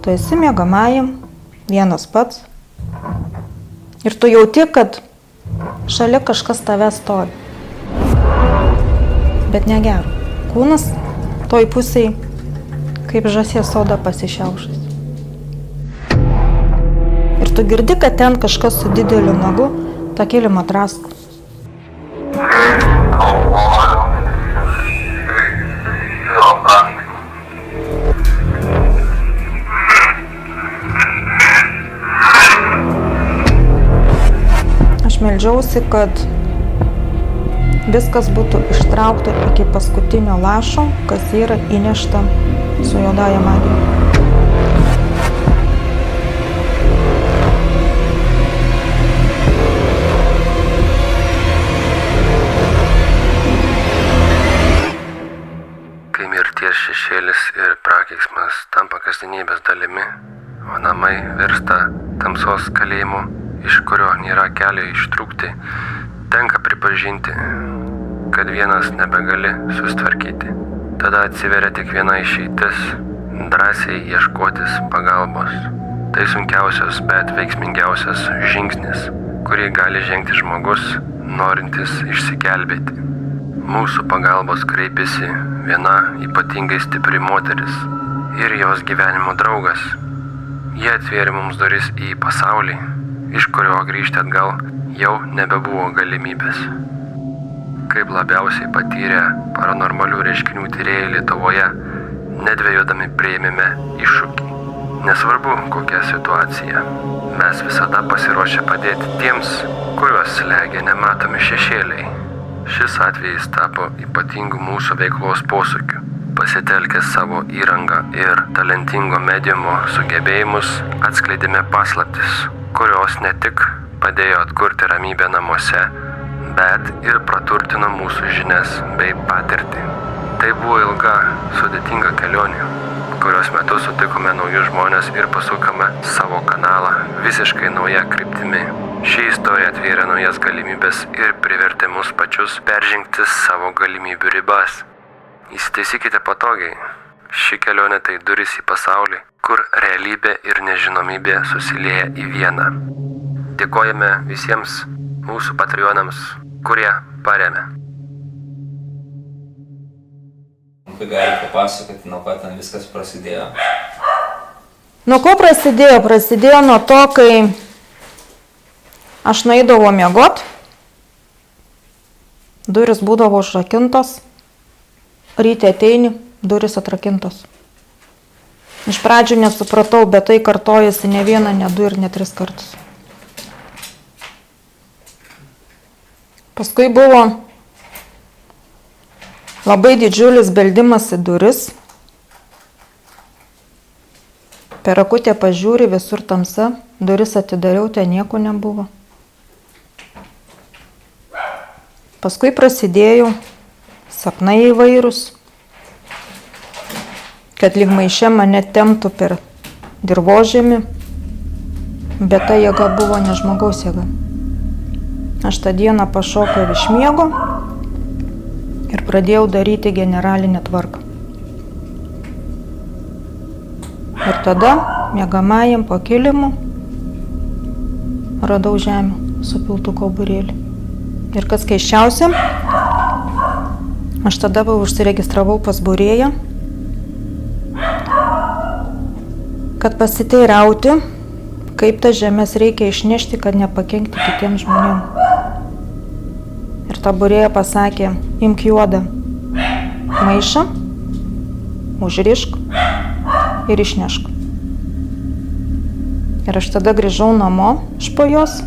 tu esi miegamajam, vienas pats. Ir tu jauti, kad šalia kažkas tave stovi. Bet negero. Kūnas toj pusėj kaip žąsies oda pasišiaušęs. Ir tu girdi, kad ten kažkas su dideliu nagu tą kilimą drasko. Aš meldžiausi, kad viskas būtų ištraukta iki paskutinio lašo, kas yra įnešta su juodąja magija. Kai mirties šešėlis ir prakeiksmas tampa kasdienybės dalimi, o namai virsta tamsos kalėjimu, iš kurio nėra kelio ištrūkti, tenka pripažinti, kad vienas nebegali susitvarkyti. Tada atsiveria tik viena išeitis – drąsiai ieškotis pagalbos. Tai sunkiausias, bet veiksmingiausias žingsnis, kurį gali žengti žmogus, norintis išsigelbėti. Mūsų pagalbos kreipiasi viena ypatingai stipri moteris ir jos gyvenimo draugas. Jie atvėrė mums duris į pasaulį, iš kurio grįžti atgal jau nebebuvo galimybės. Kaip labiausiai patyrę paranormalių reiškinių tyrėjai Lietuvoje, nedvejodami priėmėme iššūkį. Nesvarbu, kokia situacija, mes visada pasiruošę padėti tiems, kuriuos slegia nematomi šešėliai. Šis atvejis tapo ypatingu mūsų veiklos posūkiu. Pasitelkę savo įrangą ir talentingo mediumo sugebėjimus, atskleidėme paslaptis, kurios ne tik padėjo atkurti ramybę namuose, bet ir praturtino mūsų žinias bei patirtį. Tai buvo ilga, sudėtinga kelionė, kurios metu sutikome naujus žmonės ir pasukame savo kanalą visiškai nauja kryptimi. Ši istorija atvėrė naujas galimybės ir privertė mus pačius peržengti savo galimybių ribas. Įsitaisykite patogiai. Ši kelionė tai durys į pasaulį, kur realybė ir nežinomybė susilieja į vieną. Dėkojame visiems mūsų patreonams, kurie paremė. Galite papasakoti, nuo ko ten viskas prasidėjo? Nuo ko prasidėjo? Prasidėjo nuo to, kai aš nueidavau miegot, durys būdavo užrakintos, ryte ateini, durys atrakintos. Iš pradžių nesupratau, bet tai kartojasi ne vieną, ne du ir ne 3 kartus. Paskui buvo labai didžiulis beldimas į duris. Per akutę pažiūri, visur tamsa, duris atidariau, ten nieko nebuvo. Paskui prasidėjo sapnai įvairūs, kad lyg maiše mane temptų per dirvožemį, bet ta jėga buvo ne žmogaus jėga. Aš tą dieną pašokau iš miego ir pradėjau daryti generalinę tvarką. Ir tada miegamajam po kilimu radau žemę supiltų kauburėlį. Ir kas keisčiausia, aš tada užsiregistravau pas būrėją, kad pasiteirauti, kaip tas žemės reikia išnešti, kad nepakenkti kitiems žmonėms. Ir ta būrėja pasakė, imk juodą maišą, užrišk ir išnešk. Ir aš tada grįžau namo iš po jos,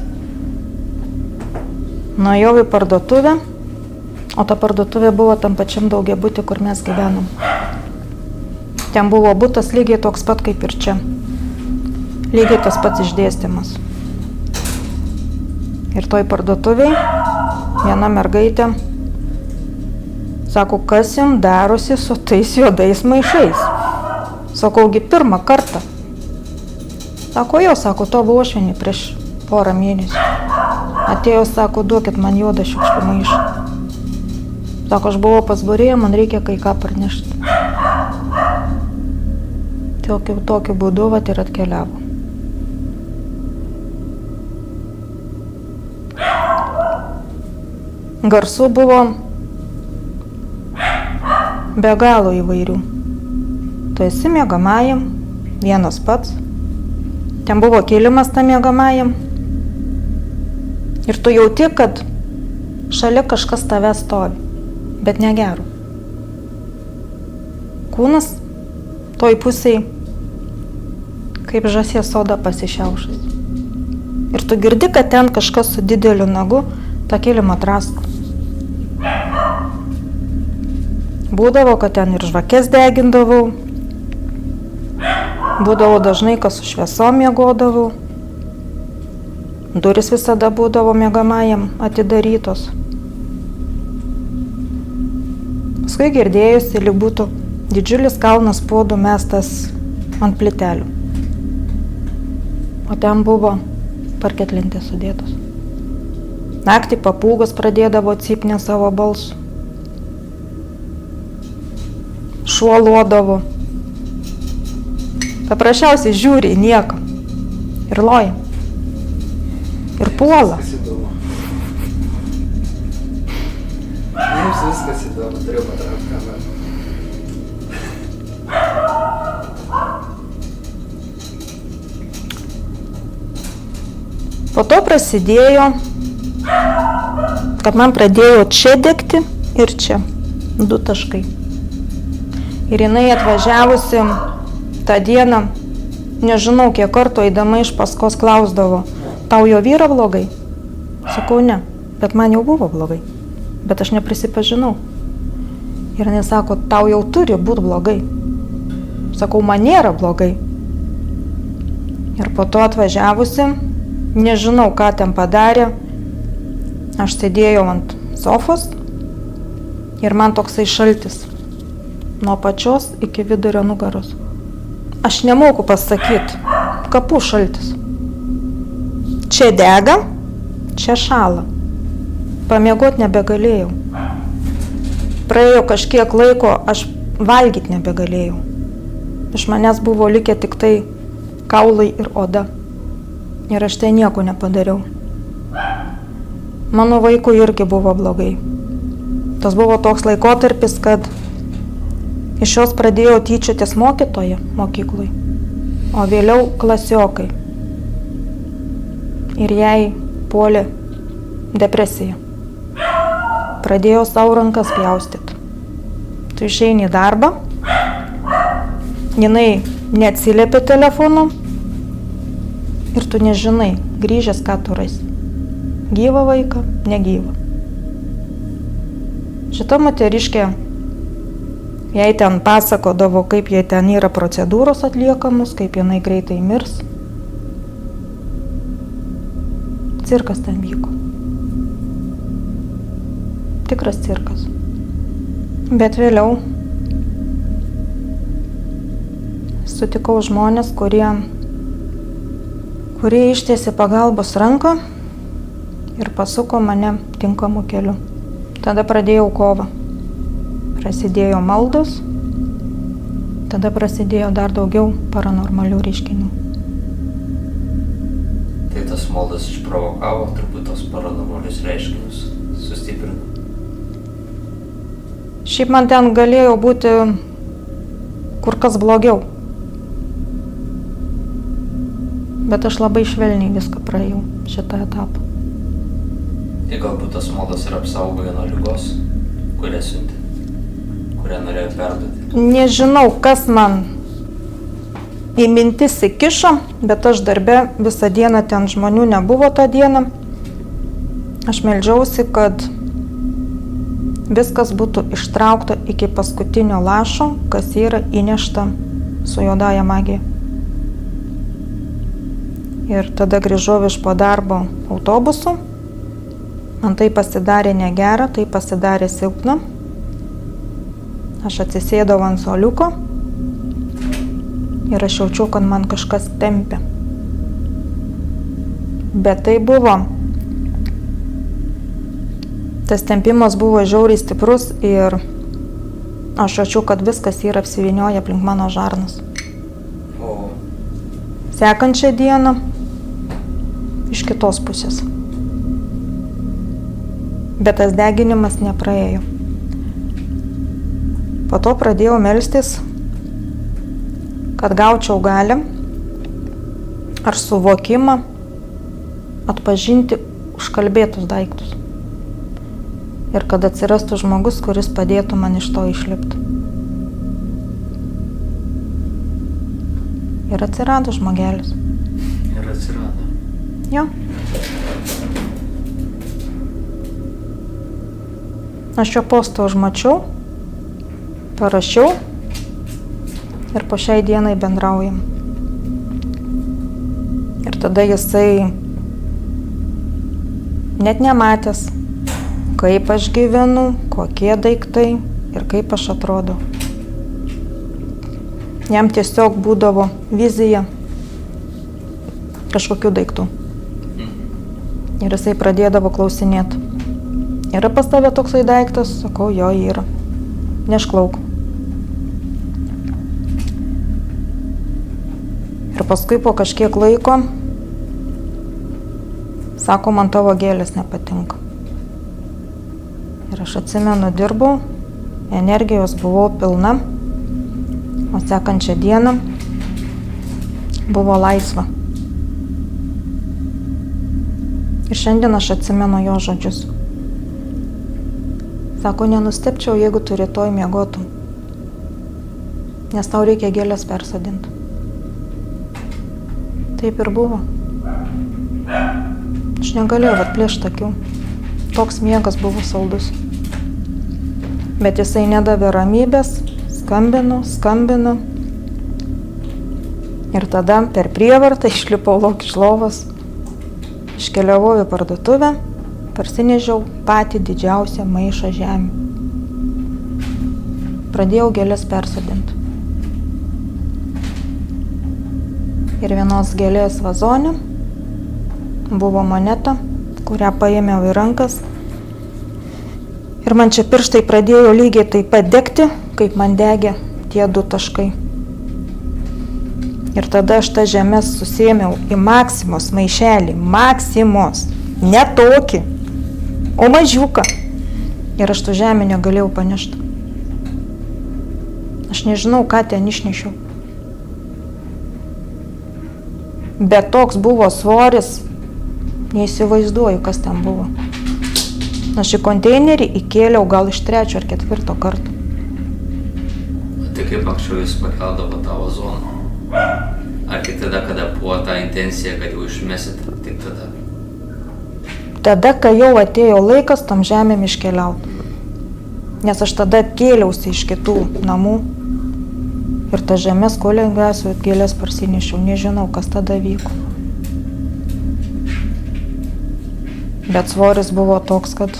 nuėjau į parduotuvę, o ta parduotuvė buvo tam pačiam daugiabutį, kur mes gyvenom. Ten buvo butas lygiai toks pat kaip ir čia. Lygiai tas pats išdėstymas. Ir toj parduotuviai viena mergaitė sako, kas jums darosi su tais juodais maišais? Sakaugi, pirmą kartą. Sako, jo, sako, to buvo uošvienė prieš porą mėnesių. Atėjo, sako, duokit man juodą šiukšlių maišą. Sako, aš buvau pas būrėją, man reikia kai ką parnešti. Tokiu būdu vat ir atkeliavo. Garsų buvo be galo įvairių. Tu esi miegamajam, vienas pats. Ten buvo kilimas tam miegamajam. Ir tu jauti, kad šalia kažkas tave stovi, bet negero. Kūnas toj pusėj kaip žąsies soda pasišiaušęs. Ir tu girdi, kad ten kažkas su dideliu nagu tą kilimą drasko. Būdavo, kad ten ir žvakes degindavau. Būdavo dažnai, kad su šviesom miegodavau. Duris visada būdavo miegamajam atidarytos. Paskui girdėjusi, lyg būtų didžiulis kalnas puodų mestas ant plytelių. O ten buvo parketlentės sudėtos. Naktį papūgos pradėdavo cypti savo balsu. Šuo lodavo. Paprasčiausiai žiūri į nieką. Ir loja. Ir puola. Jums viskas įdomu, turiu patraukti kamerą. Po to prasidėjo, kad man pradėjo čia degti ir čia 2 taškai. Ir jinai atvažiavusi tą dieną, nežinau, kiek kartų eidama iš paskos klausdavo, tau jo vyra blogai? Sakau, ne, bet man jau buvo blogai, bet aš neprisipažinau. Ir jinai sako, tau jau turi būti blogai. Sakau, man nėra blogai. Ir po to atvažiavusi, nežinau, ką ten padarė, aš sėdėjau ant sofos ir man toksai šaltis nuo pačios iki vidurio nugaros. Aš nemoku pasakyti, kapų šaltis. Čia dega, čia šala. Pamiegot nebegalėjau. Praėjo kažkiek laiko, aš valgyti nebegalėjau. Iš manęs buvo likę tik tai kaulai ir oda. Ir aš tai nieko nepadariau. Mano vaikui irgi buvo blogai. Tas buvo toks laikotarpis, kad iš jos pradėjo tyčiotis mokytoja mokyklai, o vėliau klasiokai. Ir jai puolė depresija. Pradėjo savo rankas pjaustyti. Tu išeini į darbą, jinai neatsiliepia telefonu ir tu nežinai, grįžęs ką tu rasi. Gyvą vaiką, negyvą. Šita moteriškė, jai ten pasakodavo, kaip jai ten yra procedūros atliekamos, kaip jinai greitai mirs. Cirkas ten vyko. Tikras cirkas. Bet vėliau sutikau žmonės, kurie ištiesė pagalbos ranką ir pasuko mane tinkamu keliu. Tada pradėjau kovą. Prasidėjo maldos, tada prasidėjo dar daugiau paranormalių reiškinių. Tai tas maldas išprovokavo, turbūt tos paranormalius reiškinius sustiprino. Šiaip man ten galėjo būti kur kas blogiau. Bet aš labai švelniai viską praėjau šitą etapą. Tai galbūt tas maldas ir apsaugojo nuo ligos, kurią siuntė, kurią norėjo perduoti. Nežinau, kas man į mintis įkišo, bet aš darbe visą dieną, ten žmonių nebuvo tą dieną. Aš meldžiausi, kad viskas būtų ištraukta iki paskutinio lašo, kas yra įnešta su juodąja magija. Ir tada grįžau iš po darbo autobusu. Man tai pasidarė negera, tai pasidarė silpna. Aš atsisėdau ant suoliuko ir aš jaučiu, kad man kažkas tempia. Bet tai buvo, tas tempimas buvo žiauriai stiprus ir aš jaučiu, kad viskas yra apsivynioję aplink mano žarnas. Sekančią dieną iš kitos pusės. Bet tas deginimas nepraėjo. Po to pradėjau melstis, kad gaučiau galią ar suvokimą atpažinti užkalbėtus daiktus. Ir kad atsirastų žmogus, kuris padėtų man iš to išlipti. Ir atsirado žmogelis. Ir atsirado. Jo. Aš jo postą užmačiau, parašiau ir po šiai dienai bendraujam. Ir tada jisai net nematęs, kaip aš gyvenu, kokie daiktai ir kaip aš atrodau. Jam tiesiog būdavo vizija kažkokių daiktų. Ir jisai pradėdavo klausinėti. Yra pas tave toksai daiktas? Sakau, jo yra. Nešklauk. Ir paskui po kažkiek laiko sako, man tavo gėlės nepatinka. Ir aš atsimenu, dirbau, energijos buvau pilna, o sekančią dieną buvo laisva. Ir šiandien aš atsimenu jo žodžius. Sako, nenustepčiau, jeigu tu rytoj miegotum, nes tau reikia gėlės persodinti. Taip ir buvo. Aš negalėjau atplėšti akių. Toks miegas buvo saldus. Bet jisai nedavė ramybės, skambino. Ir tada per prievartą išlipau lauk iš lovos, iškeliavau į parduotuvę, parsinežiau patį didžiausią maišą žemę. Pradėjau gėlės persodinti. Ir vienos gėlės vazone buvo moneta, kurią paėmiau į rankas. Ir man čia pirštai pradėjo lygiai taip pat degti, kaip man degė tie 2 taškai. Ir tada aš tą žemės susėmiau į Maksimos maišelį. Maksimos. Ne tokį, o mažiuką. Ir aš tų žemę negalėjau panešti. Aš nežinau, ką ten išnešiau. Bet toks buvo svoris, neįsivaizduoju, kas ten buvo. Aš į konteinerį įkėliau gal iš 3 ar 4 karto. Tai kaip anksčiau jis pakeldavo tavo zoną? Ar tik tada, kada buvo ta intencija, kad jau išmesit, tik tada? Tada, kai jau atėjo laikas tam žemėm iškeliauti. Nes aš tada kėliausi iš kitų namų. Ir tą žemės kolengasiu gėlės parsinešiau. Nežinau, kas tada vyko. Bet svoris buvo toks, kad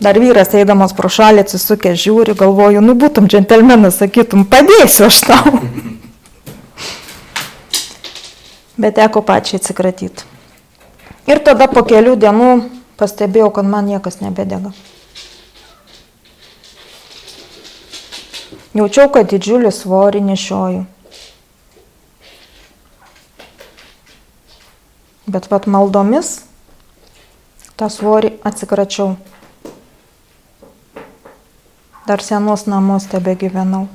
dar vyras eidamas pro šalį atsisukė, žiūri, galvoju, nu būtum džentelmenas, sakytum, padėsiu aš tau. Bet teko pačiai atsikratyti. Ir tada po kelių dienų pastebėjau, kad man niekas nebedega. Jaučiau, kad didžiulį svorį nešioju. Bet vat maldomis tą svorį atsikračiau. Dar senos namus tebe gyvenau.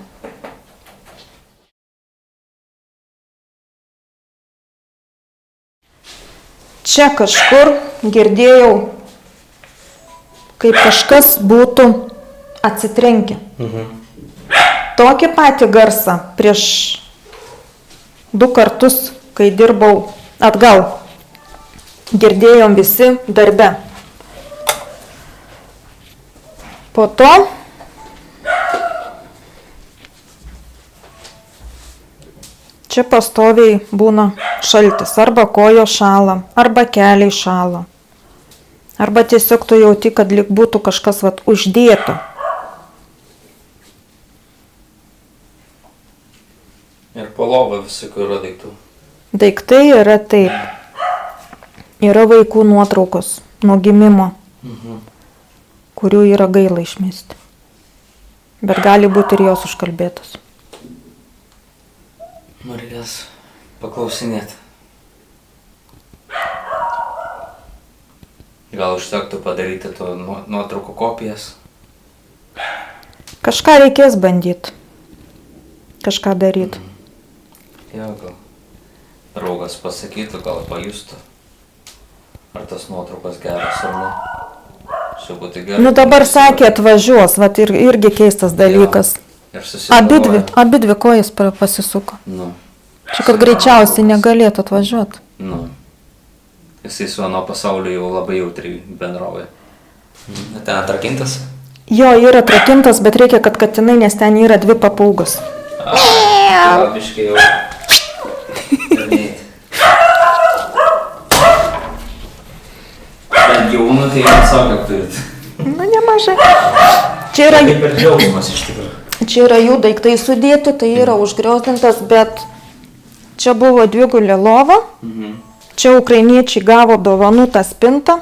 Čia kažkur girdėjau, kaip kažkas būtų atsitrenkę. Tokį patį garsą prieš 2 kartus, kai dirbau atgal, girdėjom visi darbe. Po to čia pastoviai būna šaltis, arba kojos šąla, arba keliai šąla. Arba tiesiog tu jauti, kad lyg būtų kažkas vat uždėto. Ir po lovą visokių yra daiktų. Daiktai yra taip. Yra vaikų nuotraukos nuo gimimo, kurių yra gaila išmesti. Bet gali būti ir jos užkalbėtos. Reikės paklausinėti. Gal užtektų padaryti to nuotraukų kopijas? Kažką reikės bandyti. Kažką daryti. Jo, gal draugas pasakytų, gal pajustų. Ar tas nuotraukas geras ar ne. Šiaip tai gerai. Nu dabar sakė atvažiuos, vat irgi keistas dalykas. Ir susigalvoja. Abidvi kojas pasisuko. Nu. Čia kad greičiausiai negalėtų atvažiuoti. Nu. Jisai su ano pasauliu jau labai jautriai bendrauja. Ten atrakintas? Jo, yra atrakintas, bet reikia, kad katinai, nes ten yra 2 papūgos. Gal biškai jau. Bet gyvūnų tai jau sako, turit. Nu, nemažai. Čia yra, Kaip ir džiaugsmas iš tikrųjų. čia yra jų daiktai sudėti, tai yra užgriozdintas, bet čia buvo 2 gulė lova. Čia ukrainiečiai gavo dovanų tą spintą.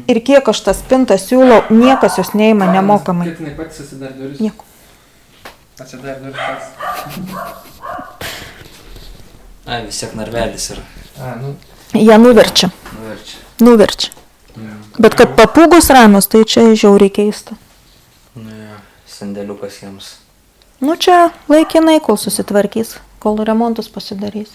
Ir kiek aš tą spintą siūlau, niekas jos neima nemokamai. Kaip jinai pats atsidarė duris? Nieko. Atsidarė duris pats. Ai, vis tiek narvelis yra. A, nu. Jie nuverčia. Nuverčia. Bet kad papūgos ramios, tai čia žiauriai keista. Nu jo, sandėliukas jiems. Nu čia laikinai, kol susitvarkys, kol remontus pasidarys.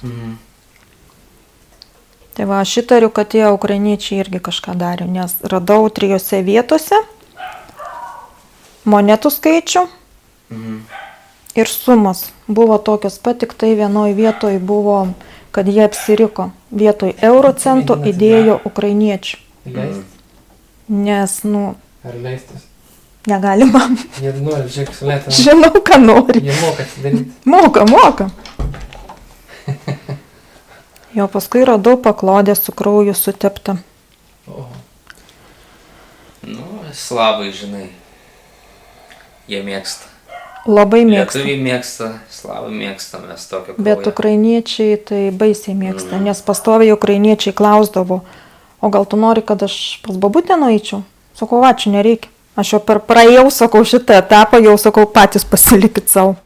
Tai va, aš įtariu, kad tie ukrainiečiai irgi kažką darė, nes radau 3 vietose monetų skaičių ir sumas. Buvo tokios pat, tik tai vienoje vietoje buvo, kad jie apsiriko. Vietoj euro centų įdėjo ukrainiečių. Leist? Nes, nu, Ar leistas? negalima. Jie nori, žiūrėk, sulėtina. Žinau, ką nori. Jie moka atsidaryti. Moka. Jo, paskui radau paklodę su krauju suteptą. O, Nu, slavai, žinai. Jie mėgsta. Labai mėgsta. Lietuviai mėgsta, slavai mėgsta, mes tokio kraujo. Bet ukrainiečiai tai baisiai mėgsta, nes pastoviai ukrainiečiai klausdavo, o gal tu nori, kad aš pas babutę nueičiau? Sakau, ačiū, nereikia. Aš jau praėjau, sakau, šitą etapą, jau sakau, patys pasilikit savo.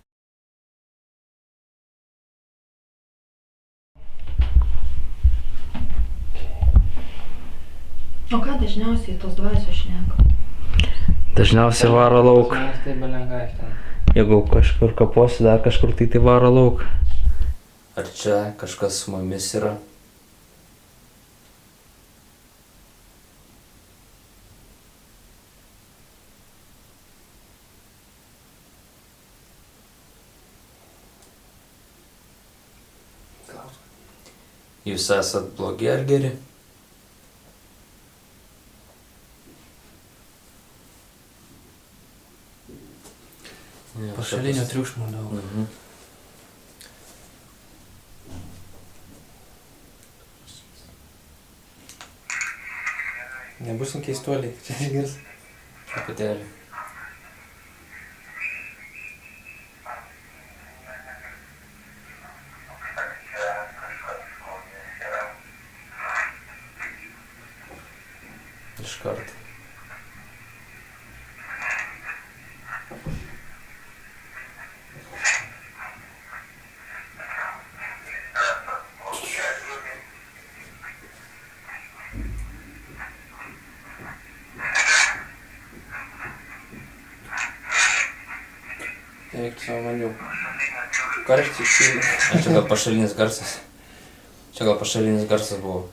O ką dažniausiai tos dvasios šneka? Dažniausiai varo lauk. tai belenga iš ten. Jeigu kažkur kaposi, dar kažkur tai varo lauk. Ar čia kažkas su mumis yra? Jūs esat blogi ar geri? Pašalinio triukšmo daug. Nebusim keistuoliai, čia išgirs. Truputėlį. Iš karto. Eik savo maniau. Karštis išpylė. Čia gal pašalinis garsas. Čia gal pašalinis garsas buvo.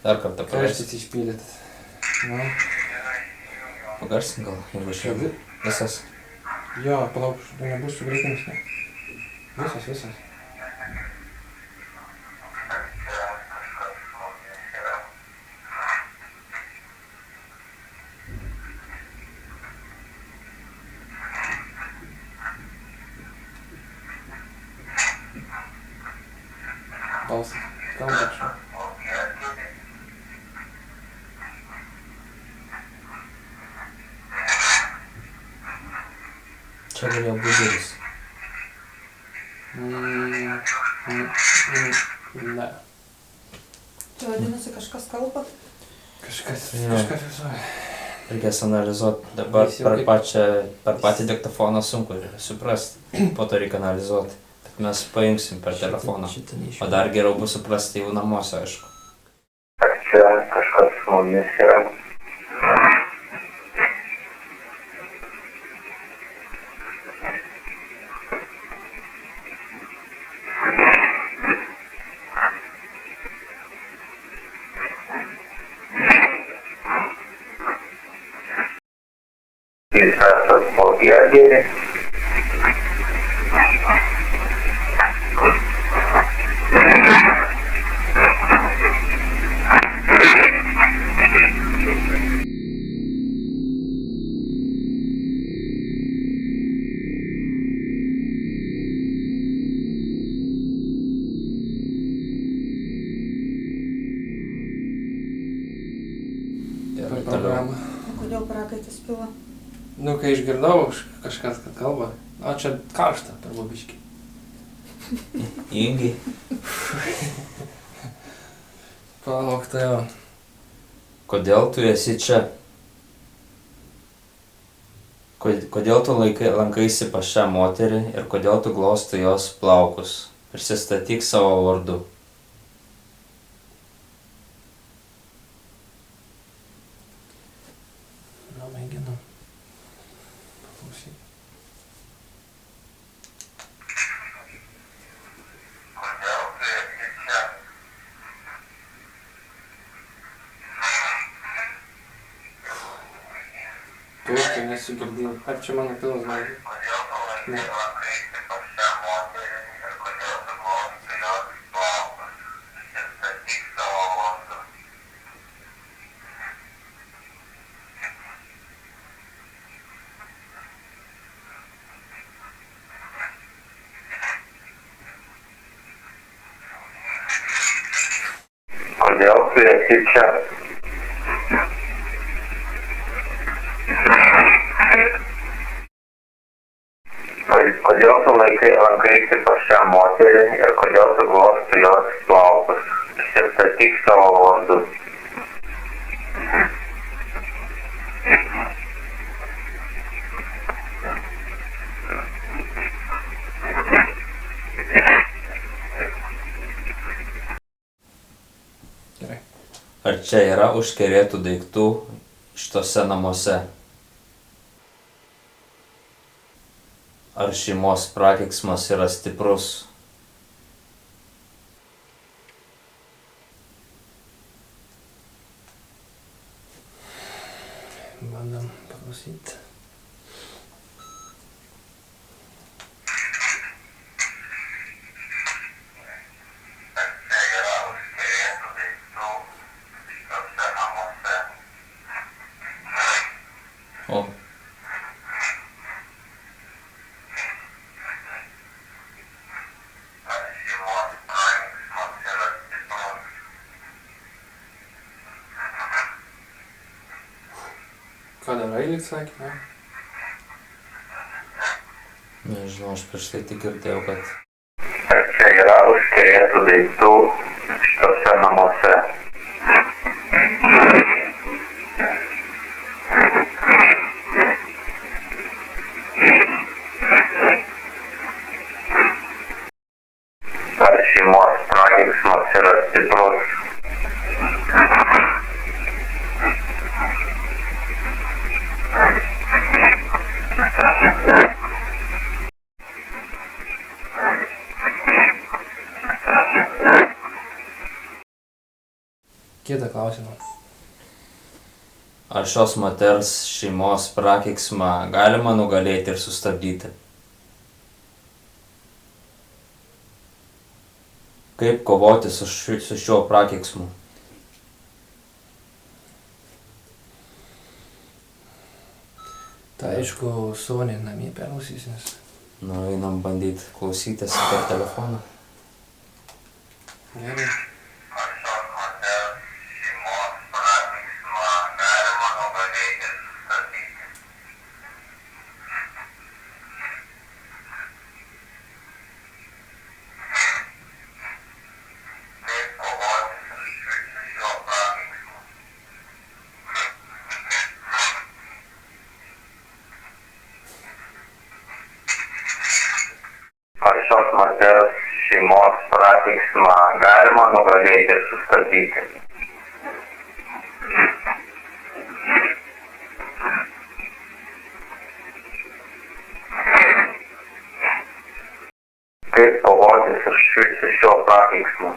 Dar kartą Karštis išpylė. Nu, Pagarsink gal, jeigu šiaip visas. jo, palauk, nebus sugreitinis, ne? Visas. Balsas, kalba čia. Čia galėjo budelis. Ne. Tai vadinasi, kažkas kalba? Kažkas Jo. visuoja. Reikės analizuoti. Dabar Jis jau per kaip- patį diktafoną sunku suprasti. Po to reikia analizuoti. mes paimsim per telefoną. Šitą O neišėjau. dar geriau bus suprasti jų namuose, aišku. Ar čia kažkas su mumis yra? Jūs esat pabėgėliai? Ir Per toliau. programą. Kodėl prakaitas pila? Nu, kai išgirdau kažkas, kad kalba, o čia karšta per lobiškį. Ingi. Palauk, tai jo. Kodėl tu esi čia? Kodėl tu lankaisi pas šią moterį ir kodėl tu glostai jos plaukus? Prisistatyk savo vardu. Na, mėginam. Paklausyk. Tu, tai nesigirdėjau. Ar čia mano pilnas galva? Ne. Kodėl tu esi čia? Kodėl tu lankaisi pas šią moterį ir kodėl tu glostai jos plaukus? Prisistatyk savo vardu. Gerai. Ar čia yra užkerėtų daiktų šitose namuose? Ar šeimos prakeiksmas yra stiprus? Bandom paklausyti. O, Ką darai, lyg sakė, ne? nežinau, aš prieš tai tik girdėjau, kad... Ar čia yra užkerėtų daiktų šitose namuose? Ar šeimos prakeiksmas yra stiprus? Kitą klausimą. Ar šios moters šeimos prakeiksmą galima nugalėti ir sustabdyti? Kaip kovoti su šiuo prakeiksmu? Tai aišku, Sonė namie perklausysis. Nu, einam bandyti klausytis per telefoną. Gerai. Ar šios moters šeimos prakeiksmą galima nugalėti ir sustabdyti. Kaip kovoti su šiuo prakeiksmu?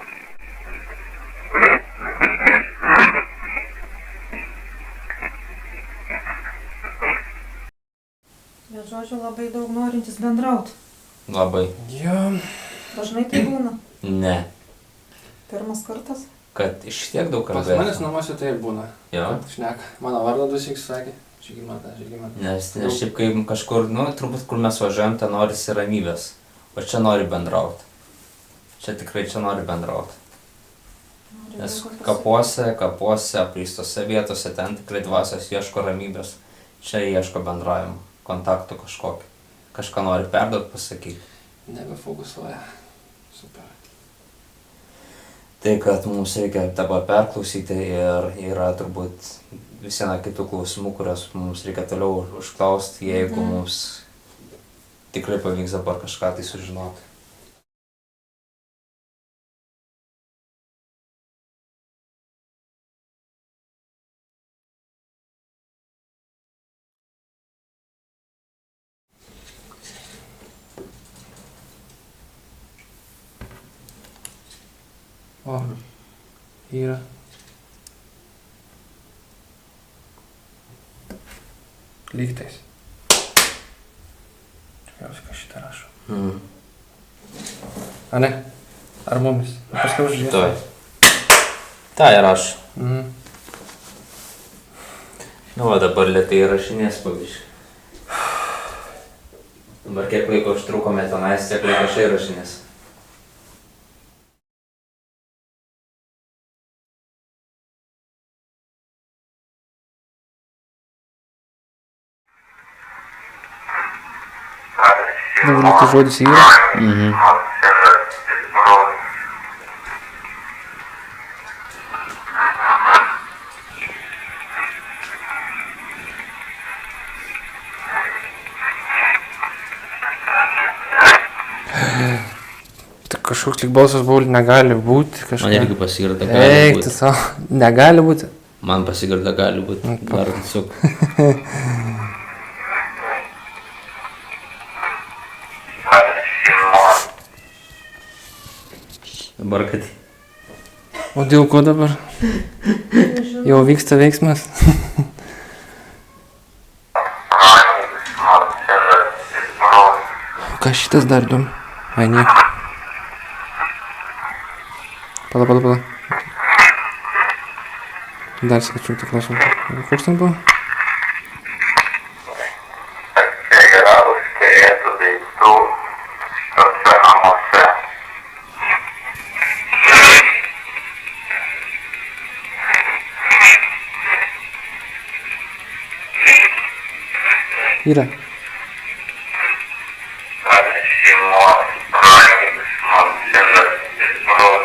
Bet žodžiu, labai daug norintis bendrauti. Labai. Jo. Dažnai tai būna. Ne. Pirmas kartas. Kad iš tiek daug Pas kalbėti. manęs namuose tai ir būna. Jo. Šneka. Mano vardą 2 sakė. Žygimantas. Nes šiaip kaip kažkur, turbūt kur mes važiuojam, ten norisi ramybės. O čia nori bendrauti. Čia nori bendrauti. Nes kapuose, apleistose vietose, ten tikrai dvasios ieško ramybės. Čia ieško bendravimo, kontaktų kažkokį. Kažką nori perduoti, pasakyti. Nebefokusuoja. Super. Tai, kad mums reikia dabar perklausyti ir yra turbūt visieną kitų klausimų, kurias mums reikia toliau užklausti, jeigu mums tikrai pavyks dabar kažką tai sužinoti. O, yra. Lygtais. Tikriausiai, kas šitą rašo. A ne? Ar mumis? Paskui užžiūrėsiu. Tuoj. Tai rašo. Nu, o dabar lėtai rašinės pavyzdžiui. Dabar kiek laiko užtrukome tenais, tiek laiko šiai rašinės. Dabar tai žodis yra. Tai kažkoks lyg balsas buvo, negali būti. Man irgi pasigirda gali būti. Eik, tu savo, negali būti. Man pasigirda gali būti. Dar tiesiog. Dabar kad. O dėl ko dabar? Jau vyksta veiksmas. Kas šitas dar dum? Ai, nieko. Pala. Dar skaičiu tik klausimą. Koks ten buvo? Čia yra užkerėtų daiktų šiuose namuose. Yra. Ar šeimos prakeiksmas yra stiprus?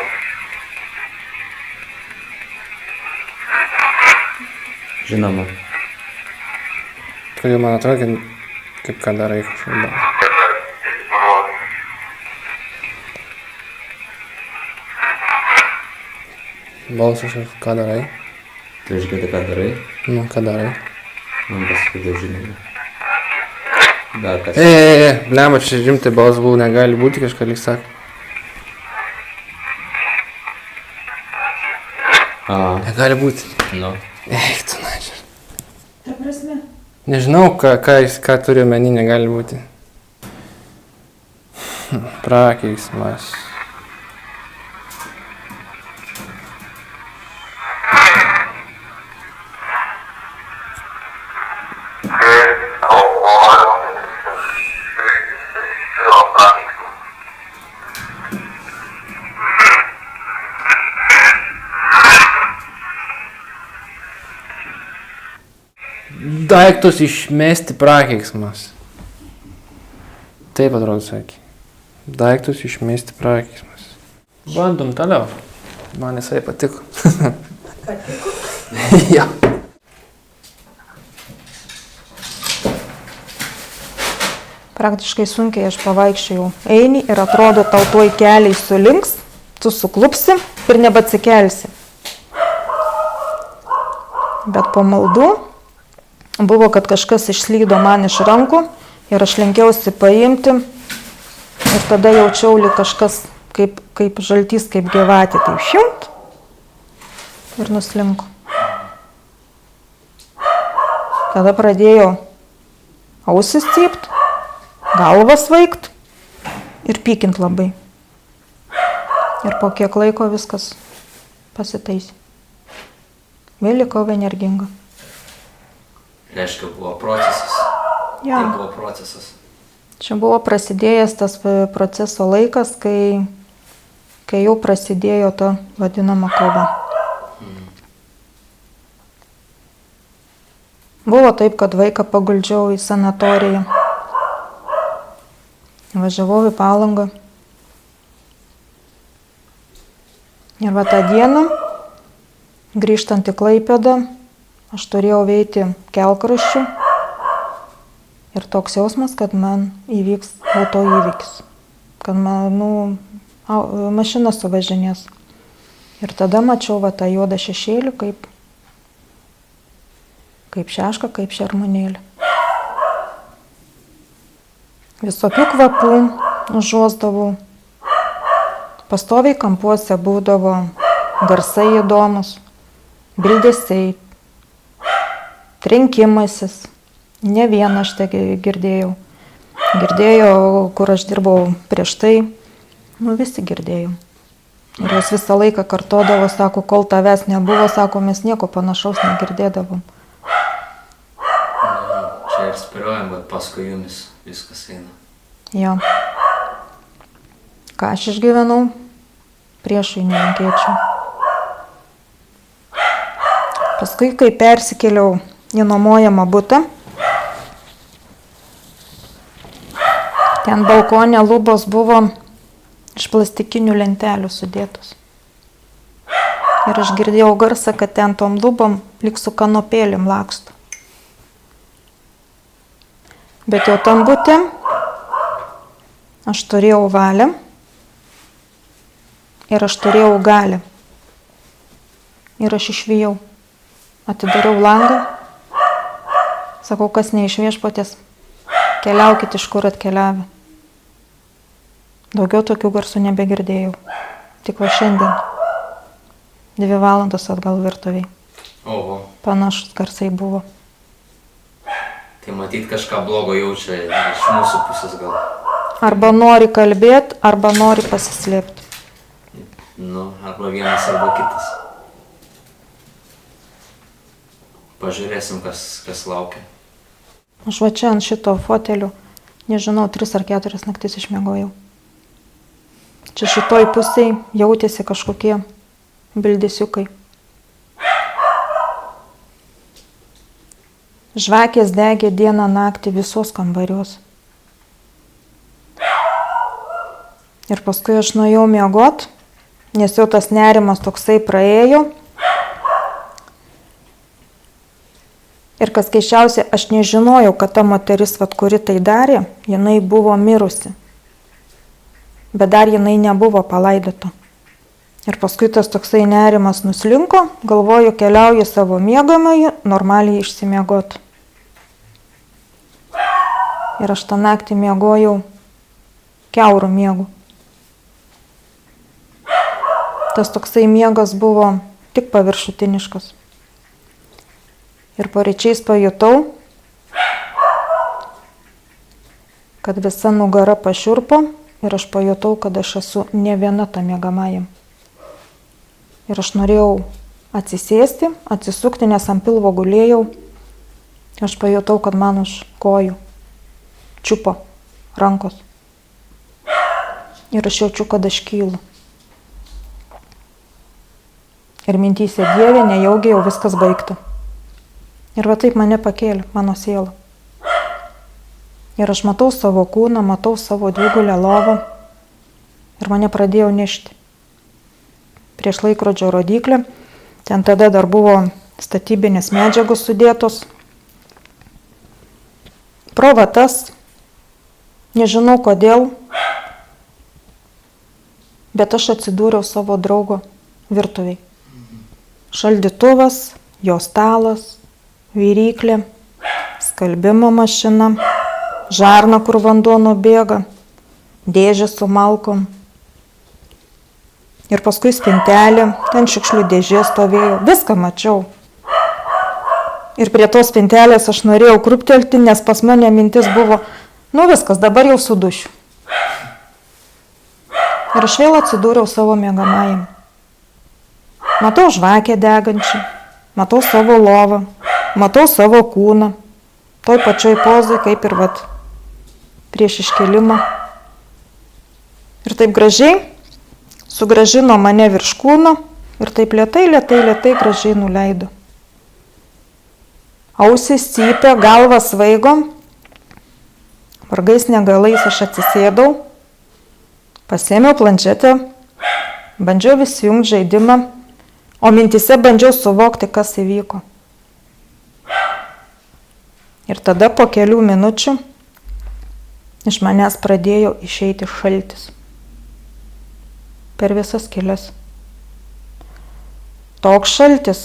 Žinoma. Kodėl man atrodo, kaip ką darai kažkaip. Balsas, ką darai? Tu išgirdi, ką darai? Nu, ką darai? Man pasakyti, žinoma. Dar kas. Blema, čia rimtai balsas buvo, negali būti, kažką lyg sako. Negali būti. Nu. Eik, tu načiar. Ta prasme. Nežinau, ką turi omeny, negali būti. Prakeiksmas. Daiktus išmesti prakeiksmas. Taip atrodo sakė. Daiktus išmesti prakeiksmas. Bandom toliau. Man jisai patiko. Patiko? Ja. Praktiškai sunkiai aš pavaikščiojau. Eini ir atrodo, tau tuoj keliai sulinks, tu suklupsi ir nebeatsikelsi. Bet po maldų buvo, kad kažkas išslydo man iš rankų ir aš lenkiausi paimti ir tada jaučiau lyg kažkas kaip žaltys, kaip gyvatė, tai šiumt ir nuslinko. Tada pradėjau ausis cypt, galvą svaigt ir pykint labai. Ir po kiek laiko viskas pasitaisė. Vėl likau energinga. Reiškia, buvo procesas. Ja. Tai buvo procesas. Čia buvo prasidėjęs tas proceso laikas, kai jau prasidėjo ta vadinama kova. Buvo taip, kad vaiką paguldžiau į sanatoriją. Važiavau į Palangą. Ir va tą dieną, grįžtant į Klaipėdą, aš turėjau eiti kelkraščiu. Ir toks jausmas, kad man įvyks autoįvykis. Kad man, mašina suvažinės. Ir tada mačiau va tą juodą šešėlį, kaip šešką, kaip šermunėlį. Visokių kvapų užuosdavau. Pastoviai kampuose būdavo garsai įdomus, bildesiai, trenkimasis. Ne vieną aš tai girdėjau. Girdėjau, kur aš dirbau prieš tai. Visi girdėjau. Ir jos visą laiką kartodavo, sako, kol tavęs nebuvo, sako, mes nieko panašaus negirdėdavom. Čia ir spėliojam, bet paskui jumis viskas eina. Jo. Ką aš išgyvenau, priešui nelinkėčiau. Paskui, kai persikėliau į nuomojamą butą, ten balkone lubos buvo iš plastikinių lentelių sudėtos. Ir aš girdėjau garsą, kad ten tom lubom lyg su kanopėlėm laksto. Bet jau tam bute aš turėjau valią ir aš turėjau galią. Ir aš išvijau. Atidariau langą. Sakau, kas ne iš viešpatės, keliaukit iš kur atkeliavę. Daugiau tokių garsų nebegirdėjau. Tik va šiandien. 2 valandos atgal virtuviai. Oho. Panašus garsai buvo. Tai matyt kažką blogo jaučia iš mūsų pusės gal. Arba nori kalbėti, arba nori pasislėpti. Arba vienas, arba kitas. Pažiūrėsim, kas laukia. Aš va čia ant šito fotelio, nežinau, 3 ar 4 naktis išmiegojau. Čia šitoj pusėj jautėsi kažkokie bildesiukai. Žvakės degė dieną naktį visos kambarios. Ir paskui aš nuėjau miegot, nes jau tas nerimas toksai praėjo. Ir kas keisčiausia, aš nežinojau, kad ta moteris, kuri tai darė, jinai buvo mirusi. Bet dar jinai nebuvo palaidota. Ir paskui tas toksai nerimas nuslinko, galvoju, keliauju savo miegamąjį, normaliai išsimiegot. Ir aš tą naktį miegojau kiaurų miegų. Tas toksai miegas buvo tik paviršutiniškas. Ir paryčiais pajutau, kad visa nugara pašiurpo ir aš pajutau, kad aš esu ne viena ta miegamajam. Ir aš norėjau atsisėsti, atsisukti, nes ant pilvo gulėjau. Aš pajutau, kad man už kojų čiupo rankos. Ir aš jaučiu, kad aš kylu. Ir mintyse, Dieve, nejaugi jau viskas baigta. Ir va taip mane pakėlė, mano siela. Ir aš matau savo kūną, matau savo dvigulę lovą. Ir mane pradėjo nešti. Prieš laikrodžio rodyklę. Ten tada dar buvo statybinės medžiagos sudėtos. Pro vatas Nežinau kodėl, bet aš atsidūriau savo draugo virtuviai. Šaldytuvas, jo stalas, viryklė, skalbimo mašina, žarna, kur vanduo nubėga, dėžė su malkom. Ir paskui spintelė, ten šiukšlių dėžė stovėjo, viską mačiau. Ir prie tos spintelės aš norėjau krūptelti, nes pas mane mintis buvo, nu viskas, dabar jau sudušiu. Ir aš vėl atsidūriau savo miegamajam. Matau žvakę degančią, matau savo lovą, matau savo kūną, toj pačioj pozai, kaip ir prieš iškelimą. Ir taip gražiai sugražino mane virš kūno ir taip lėtai gražiai nuleido. Ausys cypė, galva svaigo, vargais negalais aš atsisėdau, pasėmiau planšetę, bandžiau vis jungti žaidimą, o mintise bandžiau suvokti, kas įvyko. Ir tada po kelių minučių iš manęs pradėjo išeiti šaltis. Per visas kelias. Toks šaltis.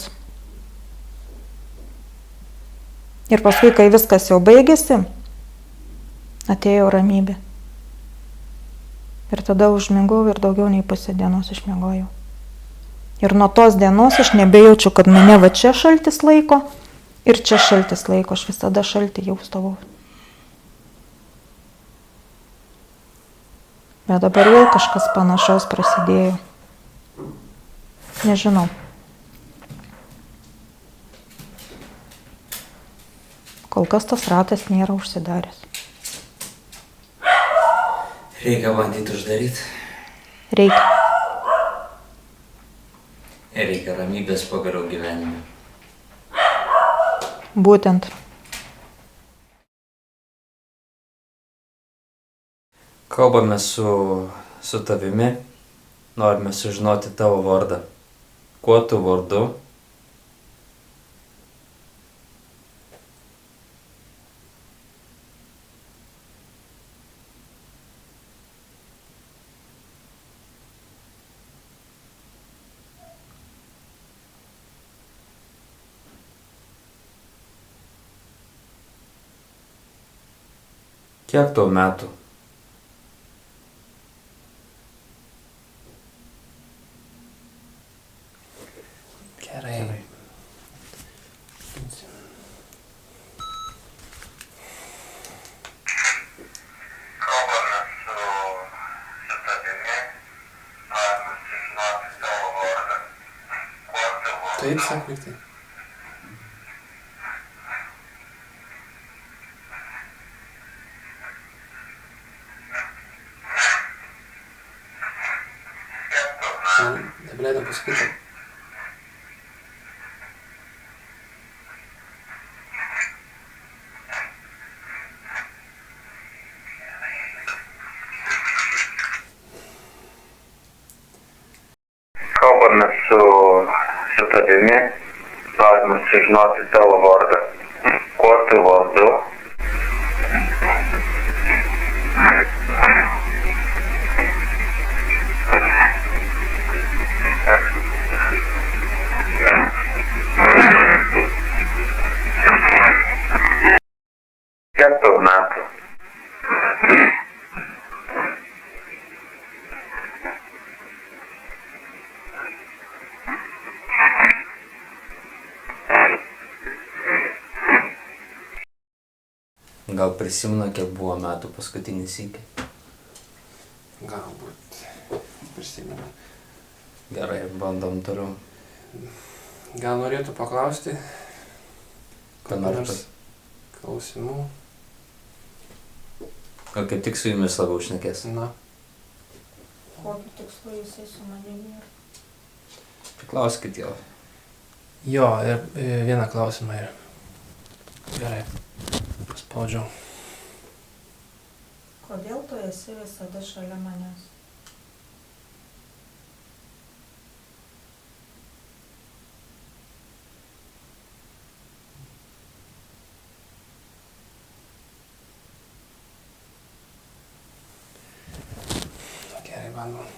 Ir paskui, kai viskas jau baigėsi, atėjo ramybė. Ir tada užmigau ir daugiau nei pusę dienos išmiegojau. Ir nuo tos dienos aš nebejaučiu, kad mane va čia šaltis laiko ir čia šaltis laiko. Aš visada šaltį jausdavau. Bet dabar vėl kažkas panašaus prasidėjo. Nežinau. Kol kas tas ratas nėra užsidaręs. Reikia bandyti uždaryti. Reikia. Ir reikia ramybės pagaliau gyvenime. Būtent. Kalbame su tavimi, norime sužinoti tavo vardą. Kuo tu vardu? Kiek tau metų? Gerai. Kalbame su tavimi, norime sužinoti tavo vardą. Kuo tu vardu? Taip, sak lyg tai. Nebeleidom pasakyti. Kalbame su tavimi, norime sužinoti tavo vardą. Kuo tu vardu? Kiek tau metų? Gal prisimena, kiek buvo metų paskutinį sykį? Galbūt prisimenu. Gerai, bandom toliau. Gal norėtų paklausti? Ką nors klausimų? Gal kaip tik su jumis labiau šnekės? Na. Kokiu tikslu jisai su manimi yra? Paklauskit jo. Jo, ir vieną klausimą yra. Gerai. Paspaudžiau. Kodėl tu esi visada šalia manęs? bandom.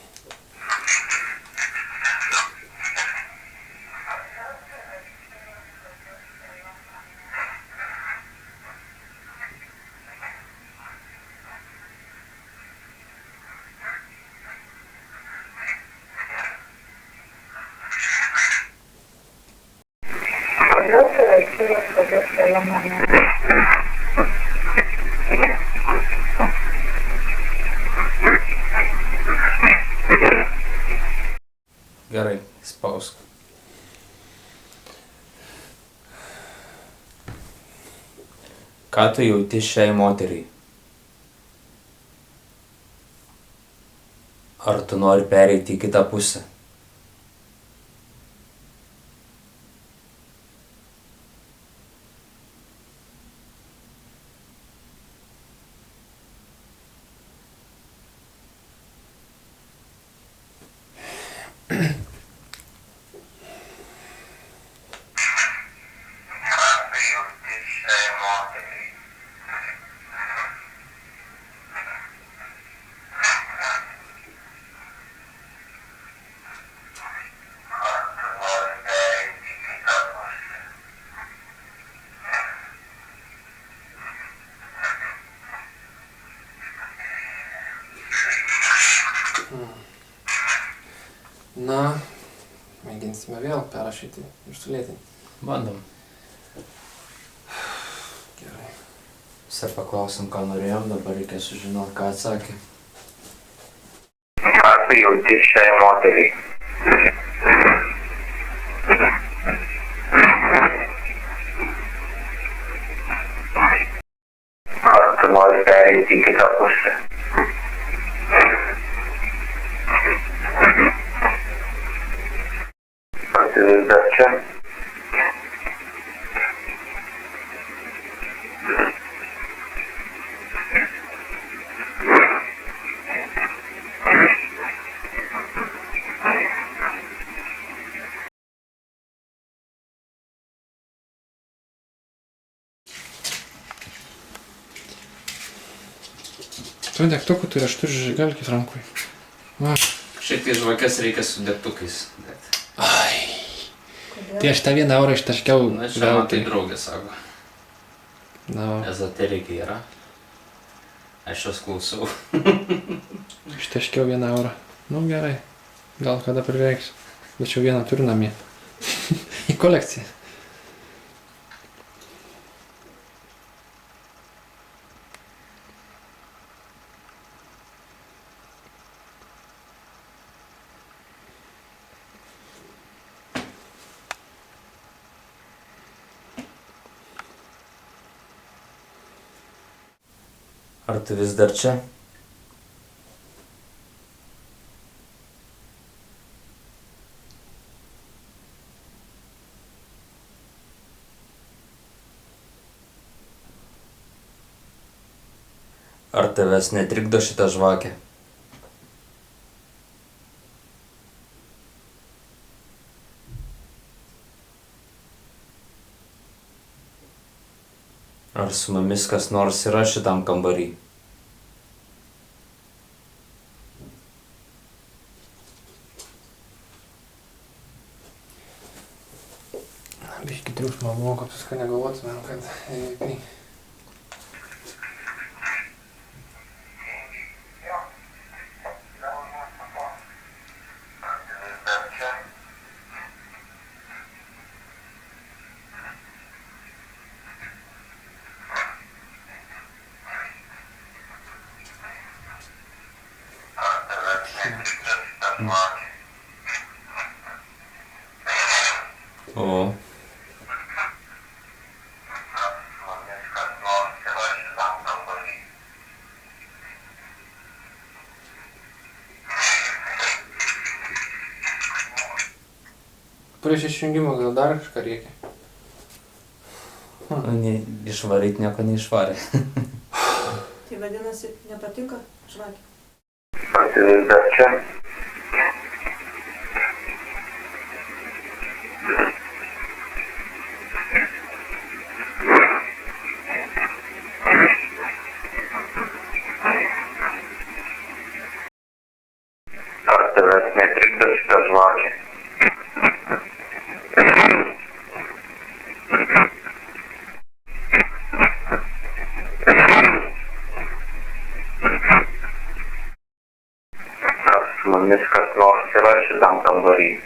Gerai, spausk. Ką tu jauti šiai moteriai? Ar tu nori pereiti į kitą pusę? Na, mėginsime vėl perrašyti ir sulėtinti. Bandom. Gerai. Visi paklausim, ką norėjom, dabar reikia sužinoti, ką atsakė. Ką tu jauti šiai moteriai? Ar tu nori pereiti į kitą pusę? Ar tu vis dar čia? Tu degtukų turi, aš turiu žigalkis rankui. Va. Šiaip tai žvakės reikia su degtukais. Ai. Tai aš tą 1 eurą ištaškiau. Na, čia man tai draugė sako. Na, Ezoterikė yra. Aš jos klausau. ištaškiau 1 eurą. Nu gerai. Gal kada prireiks. Bet jau 1 turiu namie. Į kolekciją. Ar tu vis dar čia? Ar tavęs netrikdo šitą žvakę? Ar su mumis kas nors yra šitam kambarį? Biškį triukšmą buvo, kad viską negalvotumėm, kad kai... O. Prieš išjungimą gal dar kažką reikia. Išvaryt nieko neišvarė. Tai vadinasi, nepatinka žvakė? Ar tu vis dar čia? šitam kambarį.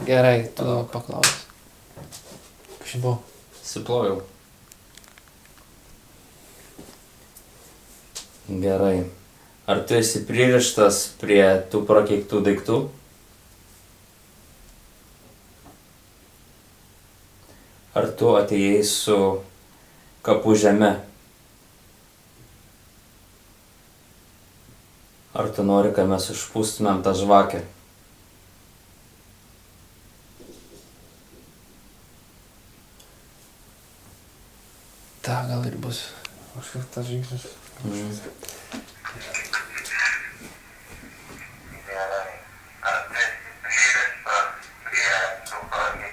Gerai, tu paklaus. Kas čia buvo? Suploviau. Gerai. Ar tu esi pririštas prie tų prakeiktų daiktų? Ar tu atėjai su kapų žeme? Ar tu nori, kad mes užpūstumėm tą žvakę? Ta, gal ir bus kažkoks tas žingsnis. Gerai. Ar tu esi pririštas prie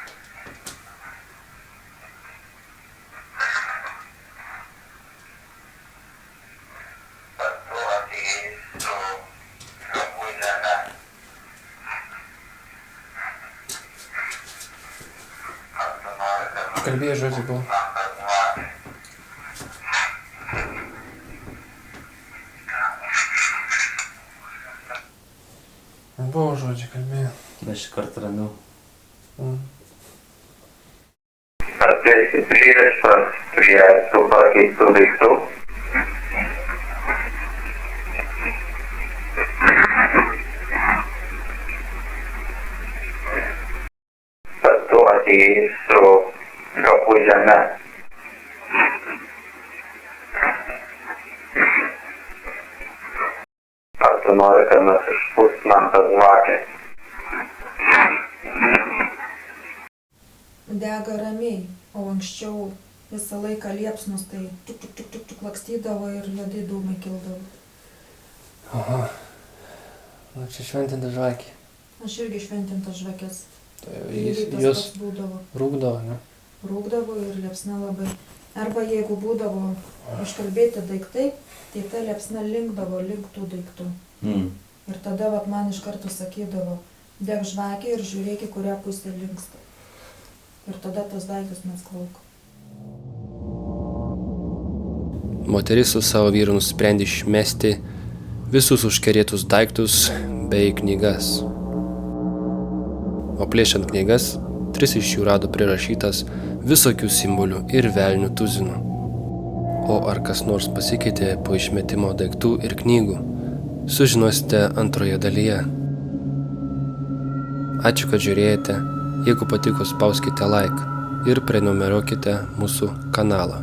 tų prakeiktų daiktų? Ar tu atėjai su kapų žeme? Ar tu nori, kad Kalbėjai žodžiu buvo. Buvo žodžiu, kalbėjai. Aš šį kartą ramiau. Ar tu esi pririštas prie tų prakeiktų daiktų? Ar tu atėjai su kapų žeme? Ar tu nori, kad mes išpūstumėm tą žvakę? Dega ramiai, o anksčiau visą laiką liepsnus tai tuk lakstydavo ir juodai dūmai kildavo. Aha. Nu, čia šventinta žvakė. Aš irgi šventintas žvakės. Tai Lygiai tas jos pats būdavo. rūkdavo, ne? Rūkdavo ir liepsna labai. Arba jeigu būdavo užkalbėti daiktai, tai ta liepsna linkdavo link tų daiktų. Ir tada vat, man iš karto sakydavo, deg žvakė ir žiūrėk, į kurią pusę linksta. Ir tada tos daiktus mes klauk. Moteris su savo vyru nusprendė išmesti visus užkerėtus daiktus bei knygas. O plėšiant knygas, 3 iš jų rado prirašytas visokių simbolių ir velnių tuzinų. O ar kas nors pasikeitė po išmetimo daiktų ir knygų, sužinosite antroje dalyje. Ačiū, kad žiūrėjote. Jeigu patiko, spauskite like ir prenumeruokite mūsų kanalą.